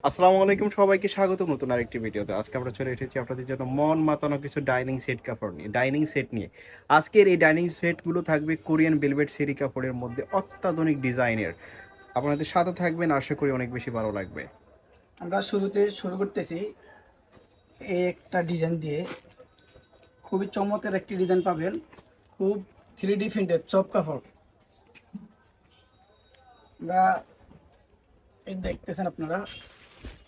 আসসালামু আলাইকুম, সবাইকে স্বাগত নতুন আরেকটি ভিডিওতে। আজকে আমরা চলে এসেছি আপনাদের জন্য মন মাতানো কিছু ডাইনিং সেট কাপড় নিয়ে, ডাইনিং সেট নিয়ে। আজকের এই ডাইনিং সেটগুলো থাকবে কোরিয়ান ভেলভেট সেরি কাপড়ের মধ্যে অত্যাধুনিক ডিজাইনের। আপনাদের সাথে থাকবেন, আশা করি অনেক বেশি ভালো লাগবে। আমরা শুরুতে শুরু করতেছি এই একটা ডিজাইন দিয়ে। খুবই চমৎকার একটি ডিজাইন পাবেন, খুব 3D প্রিন্টের চপ কাপড়। আমরা এই দেখতেছেন আপনারা,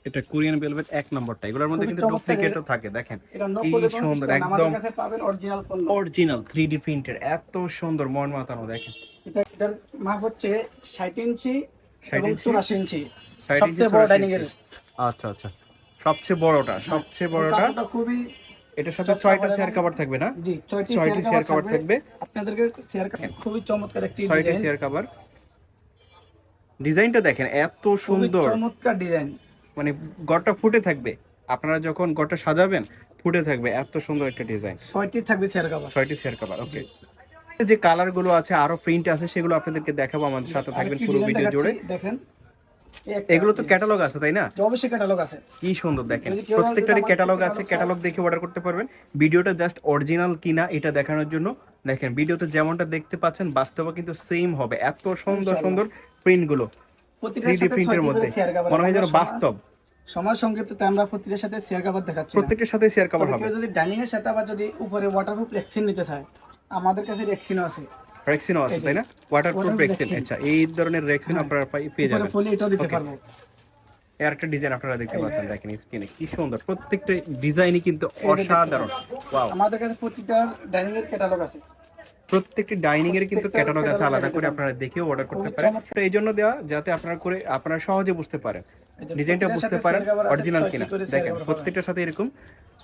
এটা কোরিয়ান ভেলভেট এক নম্বরটা। এগুলোর মধ্যে খুবই কিন্তু চমৎকার। ডুপ্লিকেটও থাকে, দেখেন এটা কি নকল এবং সুন্দর, স্টোন আমাদের একদম কাছে পাবেন অরিজিনাল পণ্য। অরিজিনাল 3D প্রিন্টের, এত সুন্দর মন মাতানো। দেখেন এটার মাপ হচ্ছে 60 ইঞ্চি 60 এবং ইঞ্চি 84 ইঞ্চি। 60 ইঞ্চি সবচেয়ে বড় 84 ডাইনিং ইঞ্চি। এর। আচ্ছা আচ্ছা, সবচেয়ে বড়টা, সবচেয়ে বড়টা। কাপড়টা খুবই এটার সাথে 6টা চেয়ার কভার থাকবে না? জি, 6টি 6টি চেয়ার কভার থাকবে। আপনাদেরকে চেয়ার কভার খুবই চমৎকার একটি 6টি ডিজাইন। Chair cover. ডিজাইনটা দেখেন এত খুবই সুন্দর, চমৎকার ডিজাইন। মানে ঘরটা ফুটে থাকবে। আপনারা যখন ঘরটা সাজাবেন ফুটে থাকবে, এত সুন্দর একটা ডিজাইন। 6টি থাকবে চেয়ার কভার। 6টি চেয়ার কভার। ওকে, যে কালারগুলো আছে আরো প্রিন্ট আছে, সেগুলো আপনাদেরকে দেখাবো। আমাদের সাথে থাকবেন আরেকটি পুরো ডিজাইন ভিডিও দেখাচ্ছি, জুড়ে। দেখেন। এগুলো তো ক্যাটালগ আছে, তাই না? অবশ্যই ক্যাটালগ আছে। কি সুন্দর, দেখেন যদি কেউ প্রত্যেকটারই আমার ক্যাটালগ ক্যাটালগ আছে। চায়, ক্যাটালগ দেখে অর্ডার করতে পারবেন। ভিডিওটা জাস্ট অরিজিনাল কিনা এটা দেখানোর জন্য। দেখেন ভিডিওতে যেমনটা দেখতে পাচ্ছেন বাস্তবে কিন্তু সেম হবে। এত সুন্দর ইনশাআল্লাহ। সুন্দর প্রিন্টগুলো প্রতিটার 3D সাথে প্রিন্টের 6টি করে মধ্যে, চেয়ার কভার। মনে হয় যেন আমরা বাস্তব। সময় সংক্ষিপ্ততে আমরা প্রতিটার সাথে চেয়ার কভার দেখাচ্ছি না। প্রত্যেকটার সাথে শেয়ার কভার তবে হবে। কেউ যদি ডাইনিং এর সাথে আবার যদি উপরে ওয়াটারপ্রুফ রেক্সিন নিতে চায়, আমাদের কাছে রেক্সিনও আছে। রেক্সিনও আছে, তাই না? Waterproof rexine. আচ্ছা, এই ধরনের রেক্সিন হ্যাঁ, আপনারা পেয়ে উপরে যাবেন। ফলি এটাও দিতে ওকে, পারবো। এর একটা ডিজাইন আপনারা দেখতে পাচ্ছেন, দেখেন স্ক্রিনে কি সুন্দর। প্রত্যেকটা ডিজাইনই কিন্তু এই যে দেখতে অসাধারণ। পারেন। ওয়াও, আমাদের কাছে প্রতিটা ডাইনিং এর ক্যাটালগ আছে। প্রত্যেকটি ডাইনিং এর কিন্তু প্রত্যেকটা ক্যাটালগ আছে, ক্যাটালগ আলাদা দেখাতে করে পারবো। আপনারা দেখেও অর্ডার করতে খুবই পারেন। চমৎকার। তো এই জন্য দেওয়া যাতে আপনারা সহজে বুঝতে পারেন, এই যে ডিজাইনটা প্রতিটার বুঝতে সাথে পারেন চেয়ার কভার আছে, অরিজিনাল 6টি কিনা। করে চেয়ার দেখেন কভার পাবেন। প্রত্যেকটার সাথে এরকম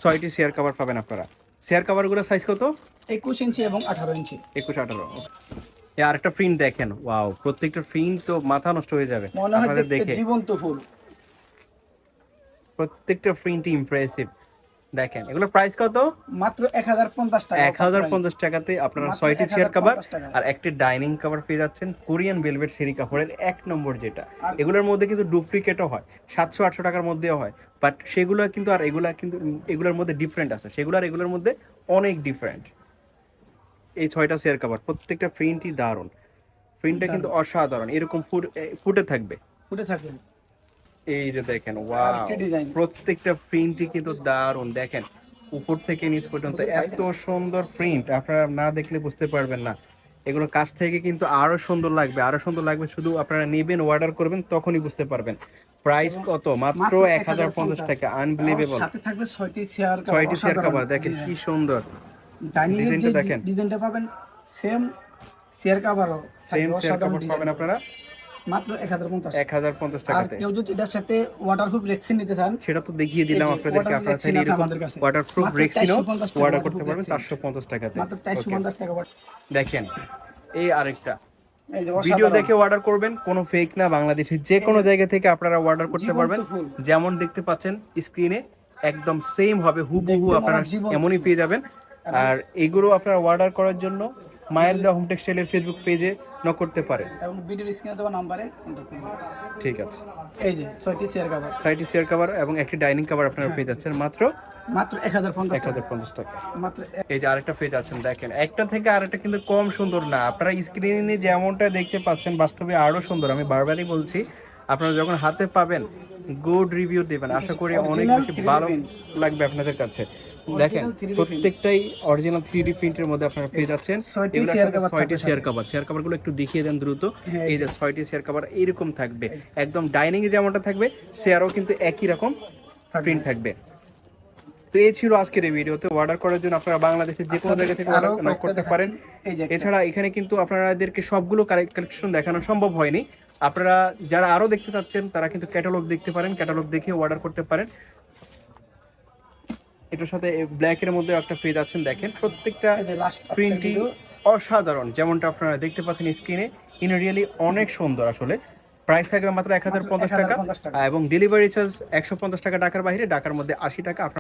6টি শেয়ার কভার পাবেন আপনারা। শেয়ার কভারগুলো সাইজ কত? 21 ইঞ্চি এবং 18 ইঞ্চি। 21, 18। এই আরেকটা প্রিন্ট দেখেন, ওয়াও, প্রত্যেকটা প্রিন্ট তো মাথা নষ্ট হয়ে যাবে মনে হয় আপনাদের দেখতে দেখে। জীবন্ত ফুল। প্রত্যেকটা প্রিন্টই ইমপ্রেসিভ। দেখেন এগুলো প্রাইস কত? মাত্র 1050 টাকা। 1050 টাকাতে আপনারা মাত্র 6টি চেয়ার কভার 1050 টাকা। আর একটি ডাইনিং কভার পেয়ে যাচ্ছেন কোরিয়ান ভেলভেট সেরি কাপড়ের এক নম্বর যেটা। আর এগুলোর মধ্যে কিন্তু ডুপ্লিকেটও হয়, 700-800 টাকার মধ্যেও হয়। বাট সেগুলো কিন্তু আর এগুলা কিন্তু এগুলোর মধ্যে ডিফারেন্ট আছে, সেগুলো আর এগুলোর মধ্যে অনেক ডিফারেন্ট। এই 6টা চেয়ার কভার প্রত্যেকটা প্রিন্টই দারুণ। প্রিন্টটা কিন্তু অসাধারণ, এরকম ফুটে থাকবে। ফুটে থাকবে। এই যে দেখেন, ওয়াও, আরেকটি ডিজাইন। প্রত্যেকটা প্রিন্টই কিন্তু দারুণ। দেখেন উপর থেকে নিচ পর্যন্ত এত সুন্দর প্রিন্ট, আপনারা না দেখলে বুঝতে পারবেন না। এগুলো কাছ থেকে কিন্তু আরো সুন্দর লাগবে, আরো সুন্দর লাগবে। শুধু আপনারা নেবেন, অর্ডার করবেন, তখনই বুঝতে পারবেন। প্রাইস কত? মাত্র 1050 টাকা। আনবিলিভেবল। সাথে থাকবে 6টি চেয়ার কভার। 6টি চেয়ার কভার, দেখেন কি সুন্দর। ডাইনিং এর যে ডিজাইনটা দেখেন, ডিজাইনটা পাবেন সেম চেয়ার কভারও সেম থাকবে। চেয়ার অসাধারণ কভার ডিজাইন পাবেন আপনারা মাত্র 1050। 1050 আর টাকাতে। কেউ যদি এটার সাথে ওয়াটারপ্রুফ রেক্সিন নিতে চান, সেটা তো দেখিয়ে দিলাম এই যে আপনাদেরকে। waterproof আপনারা Rexin চাইলে আছে এরকম আমাদের কাছে। ওয়াটারপ্রুফ মাত্র রেক্সিনও 450 টাকা অর্ডার করতে waterproof পারবেন Rexin। 450 টাকাতে। মাত্র ওকে, 450 টাকা। দেখেন এই আরেকটা এই যে ভিডিও অসাধারণ দেখে অর্ডার করবেন, কোনো ফেক না, বাংলাদেশের যে কোনো জায়গা থেকে আপনারা অর্ডার করতে জীবন্ত পারবেন। ফুল। যেমন দেখতে পাচ্ছেন স্ক্রিনে, একদম সেম হবে, হুবহু দেখতে মনে আপনারা হয় জীবন্ত এমনই ফুল। পেয়ে যাবেন। এবং আর এগুলো আপনারা অর্ডার করার জন্য মায়ের দা হোম টেক্সটাইলের ফেসবুক পেজে নক করতে পারেন। এবং ভিডিওর স্ক্রিনে দেওয়া নাম্বারে কন্টাক্ট করুন। ঠিক আছে। এই যে 6টি চেয়ার কভার 6টি চেয়ার কভার এবং একটি ডাইনিং কভার আপনারা পেয়ে যাচ্ছেন মাত্র মাত্র 1050 টাকা। 1050 টাকা। মাত্র এই যে আরেকটা পেজ আছেন, দেখেন একটা থেকে আরেকটা কিন্তু কম সুন্দর না। আপনারা স্ক্রিনে যেমনটা দেখতে পাচ্ছেন বাস্তবে আরো সুন্দর। আমি বারবারই বলছি, আপনারা যখন হাতে পাবেন গুড রিভিউ দেবেন, আশা করি অনেক Original বেশি 3D ভালো print। লাগবে আপনাদের কাছে। দেখেন Original 3D print। প্রত্যেকটাই অরিজিনাল 3D প্রিন্টের মধ্যে আপনারা পেয়ে যাচ্ছেন। 6টি এগুলোর চেয়ার সাথে কভার 6টি থাকবে চেয়ার সাথে। কভার, চেয়ার কভারগুলো একটু দেখিয়ে দেন দ্রুত। হ্যাঁ, এই যে 6টি চেয়ার কভার এরকম থাকবে, একদম ডাইনিং এ যেমনটা থাকবে চেয়ারও কিন্তু একই রকম প্রিন্ট থাকবে। তো এই ছিল আজকের এই ভিডিওতে। অর্ডার করার জন্য আপনারা বাংলাদেশের যে কোনো জায়গা থেকে আরো অর্ডার কয়েকটা করতে দেখাচ্ছি। পারেন। এই যে একটা। এছাড়া এখানে কিন্তু আপনাদেরকে সবগুলো কালেকশন দেখানো সম্ভব হয়নি। আপনারা যারা আরো দেখতে চাচ্ছেন তারা কিন্তু ক্যাটালগ দেখতে পারেন, ক্যাটালগ দেখে অর্ডার করতে পারেন। এটার সাথে ব্ল্যাক এর মধ্যে একটা পেজ আছেন, দেখেন প্রত্যেকটা এই যে লাস্ট প্রিন্টই অসাধারণ। যেমনটা আপনারা দেখতে পাচ্ছেন স্ক্রিনে, ইন রিয়েলি অনেক সুন্দর আসলে। প্রাইস থাকবে মাত্র 1050 টাকা 1050 টাকা। এবং ডেলিভারি চার্জ 150 টাকা ঢাকার বাইরে, ঢাকার মধ্যে 80 টাকা।